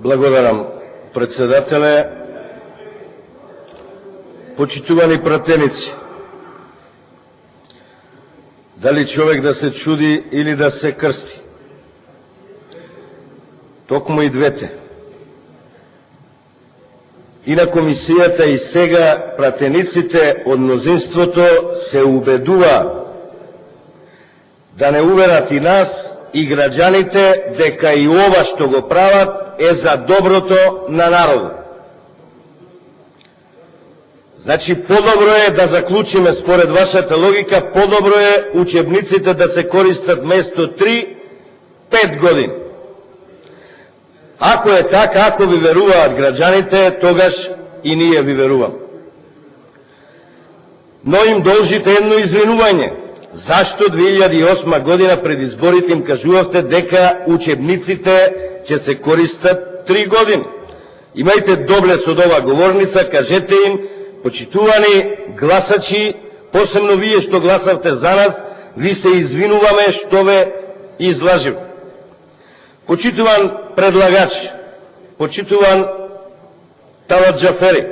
Благодарам, председателе. Почитувани пратеници, дали човек да се чуди или да се крсти? Токму и двете. И на комисијата и сега пратениците од мнозинството се убедува да не уверат и нас и граѓаните дека и ова што го прават е за доброто на народот. Значи, подобро е да заклучиме, според вашата логика, подобро е учебниците да се користат место 3, 5 години. Ако е така, ако ви веруваат граѓаните, тогаш и ние ви верувам. Но им должите едно извинување. Зашто 2008 година пред изборите им кажувавте дека учебниците ќе се користат 3 години? Имајте доблест од ова говорница, кажете им: почитувани гласачи, посебно вие што гласавте за нас, ви се извинуваме што ве излажив. Почитуван предлагач, почитуван Талат Джафери,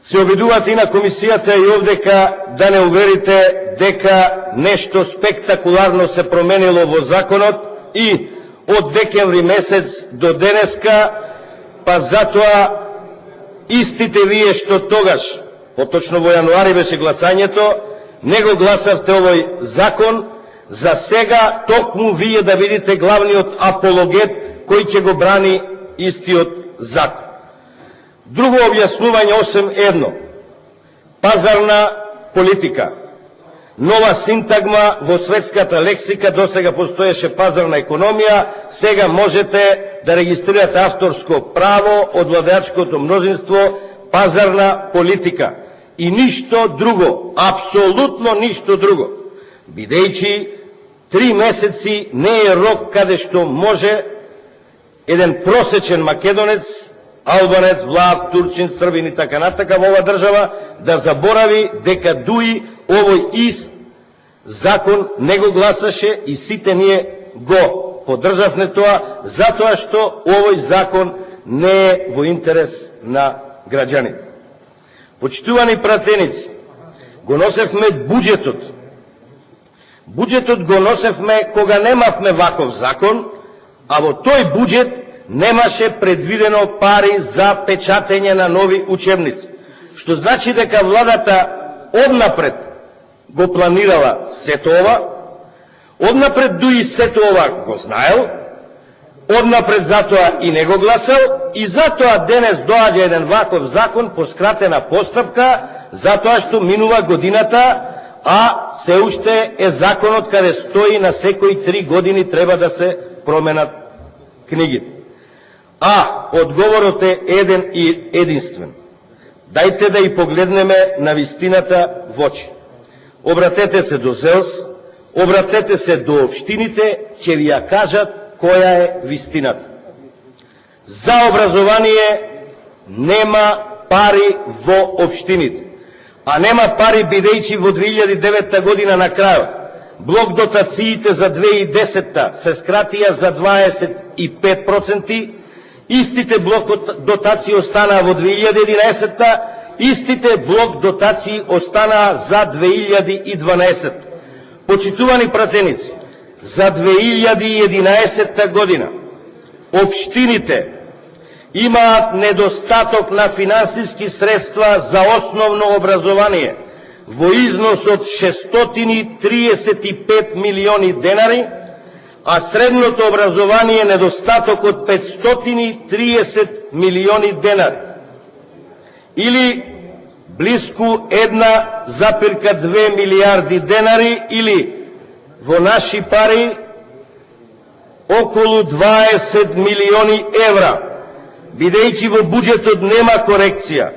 се обидувате и на комисијата и овдека да не уверите дека нешто спектакуларно се променило во законот и од декември месец до денеска, па затоа истите вие што тогаш, поточно во јануари беше гласањето, не го гласавте овој закон, за сега токму вие да видите главниот апологет кој ќе го брани истиот закон. Друго објаснување освен едно: пазарна политика. Нова синтагма во светската лексика, досега постоеше пазарна економија, сега можете да регистрирате авторско право од владеачкото мнозинство, пазарна политика. И ништо друго, апсолутно ништо друго. Бидејќи 3 месеци не е рок каде што може еден просечен македонец, албанец, влав, турчин, србин и така натака во оваа држава да заборави дека дуи овој ист закон не го гласаше и сите ние го поддржавме тоа, затоа што овој закон не е во интерес на граѓаните. Почитувани пратеници, го носевме буџетот. Буџетот го носевме кога немавме ваков закон, а во тој буџет немаше предвидено пари за печатење на нови учебници. Што значи дека владата однапред го планирала сето ова, однапред дуи сето ова го знаел, однапред затоа и не го гласал, и затоа денес доаѓа еден ваков закон по скратена постапка, затоа што минува годината, а се уште е законот каде стои на секои 3 години треба да се променат книгите. А одговорот е еден и единствен. Дајте да и погледнеме на вистината во очи. Обратете се до ЗЕЛС, обратете се до општините, ќе ви ја кажат која е вистината. За образование нема пари во општините. А нема пари бидејќи во 2009 година на крајот блок дотациите за 2010 се скратија за 25%, истите блок дотации останаа во 2011, истите блок дотации останаа за 2012. Почитувани пратеници, за 2011 година општините имаат недостаток на финансиски средства за основно образование во износ од 635 милиони денари, а средното образование недостаток од 530 милиони денари. Или близко 1,2 милиарди денари, или во наши пари околу 20 милиони евра. Бидејќи во буџетот нема корекција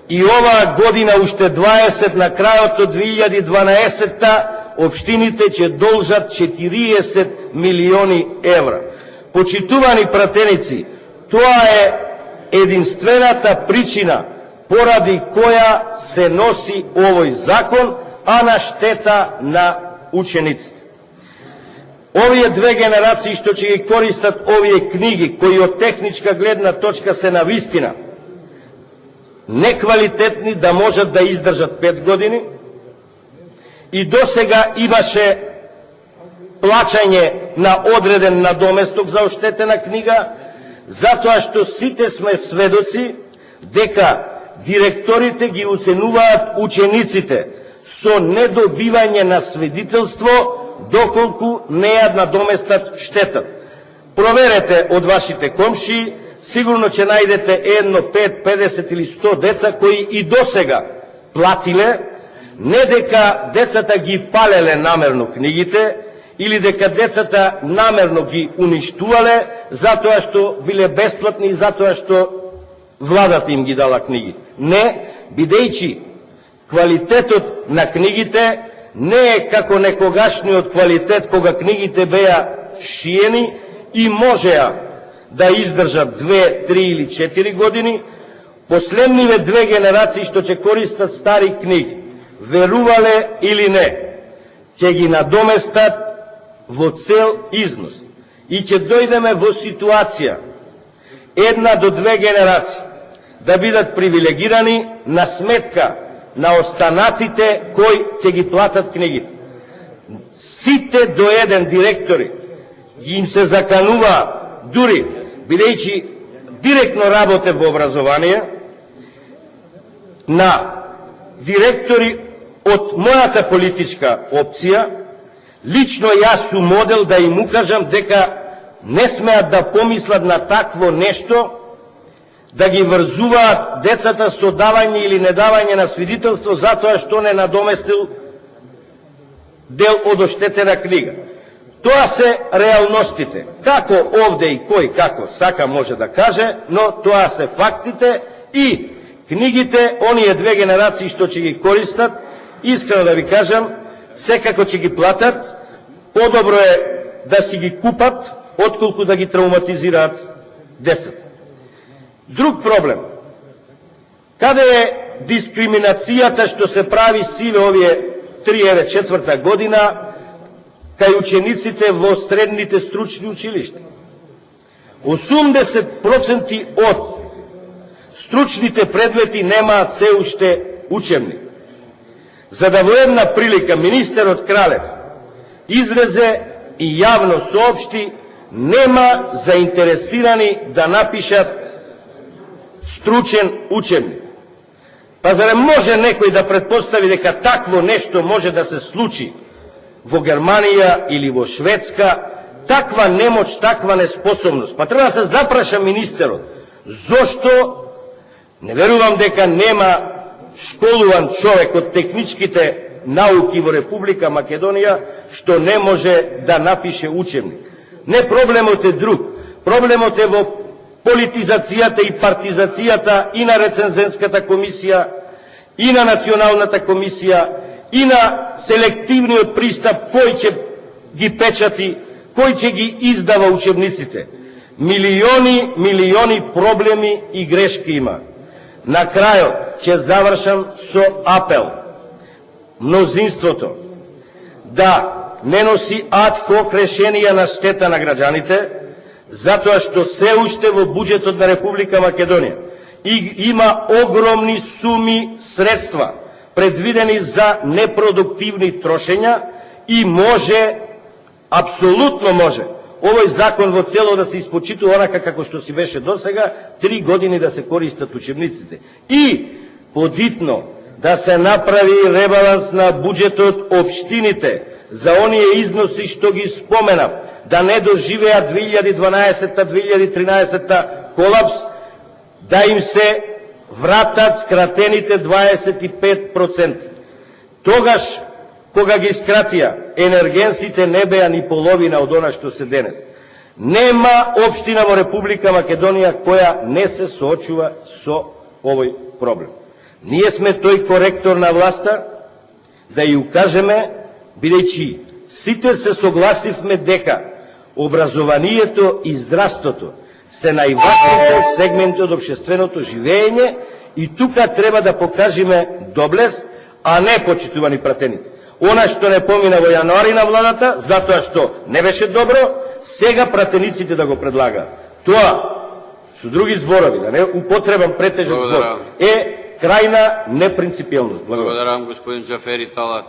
и оваа година уште 20 на крајот од 2012 општините ќе должат 40 милиони евра. Почитувани пратеници, тоа е единствената причина поради која се носи овој закон, а на штета на учениците. Овие две генерации што ќе ги користат овие книги, кои од техничка гледна точка се навистина неквалитетни, да можат да издржат 5 години, и досега имаше плаќање на одреден надоместок за оштетена книга, затоа што сите сме сведоци дека директорите ги оценуваат учениците со недобивање на свидетелство доколку не ја надоместат штетата. Проверете од вашите комши, сигурно ќе најдете 1, 5, 50 или 100 деца кои и досега платиле, не дека децата ги палеле намерно книгите, или дека децата намерно ги уништувале, затоа што биле бесплатни и затоа што владата им ги дала книги. Не, бидејќи квалитетот на книгите не е како некогашниот квалитет кога книгите беа шиени и можеа да издржат 2, 3 или 4 години, последниве две генерации што ќе користат стари книги, верувале или не, ќе ги надоместат во цел износ. И ќе дојдеме во ситуација 1 до 2 генерации да бидат привилегирани на сметка на останатите кои ќе ги платат книгите. Сите до еден директори ги им се заканува, дури бидејќи директно работе во образование, на директори од мојата политичка опција, лично јас сум модел да им укажам дека не смеат да помислат на такво нешто, да ги врзуваат децата со давање или недавање на свидетелство затоа што не надоместил дел од оштетена книга. Тоа се реалностите. Како овде и кој како сака може да каже, но тоа се фактите и книгите, оние две генерации што ќе ги користат, искрено да ви кажам, секако ќе ги платат, подобро е да си ги купат, отколку да ги травматизираат децата. Друг проблем. Каде е дискриминацијата што се прави сиве овие 3-4 година кај учениците во средните стручни училишта? 80% од стручните предмети немаат се уште учебник. За да во една прилика министерот Кралев излезе и јавно соопшти, нема заинтересирани да напишат стручен учебник. Па за не може некој да предпостави дека такво нешто може да се случи во Германија или во Шведска, таква немоќ, таква неспособност? Па треба да се запраша министерот. Зошто? Не верувам дека нема школуван човек од техничките науки во Република Македонија што не може да напише учебник. Не, проблемот е друг. Проблемот е во политизацијата и партизацијата и на рецензентската комисија, и на националната комисија, и на селективниот пристап кој ќе ги печати, кој ќе ги издава учебниците. Милиони проблеми и грешки има. На крајот ќе завршам со апел. Мнозинството да не носи ад-хок решенија на штета на граѓаните, затоа што се уште во буџетот на Република Македонија има огромни суми средства предвидени за непродуктивни трошења и може, апсолутно може, овој закон во цело да се испочитува онака како што си беше досега, 3 години да се користат учебниците. И подитно да се направи ребаланс на буџетот општините за оние износи што ги споменав, да не доживеат 2012-2013 колапс, да им се вратат скратените 25%. Тогаш, кога ги скратија, енергенсите не беа ни половина од она што се денес. Нема општина во Република Македонија која не се соочува со овој проблем. Ние сме тој коректор на власта да ја укажеме, бидејќи сите се согласивме дека образованието и здравството се најважните сегменти од општественото живење и тука треба да покажеме доблест, а не, почитувани пратеници. она што не помина во јануари на владата, затоа што не беше добро, сега пратениците да го предлагаат. Тоа, со други зборови, да не употребам претежок збор, е крајна непринципиелност. Благодарам, господин Джафери Талат.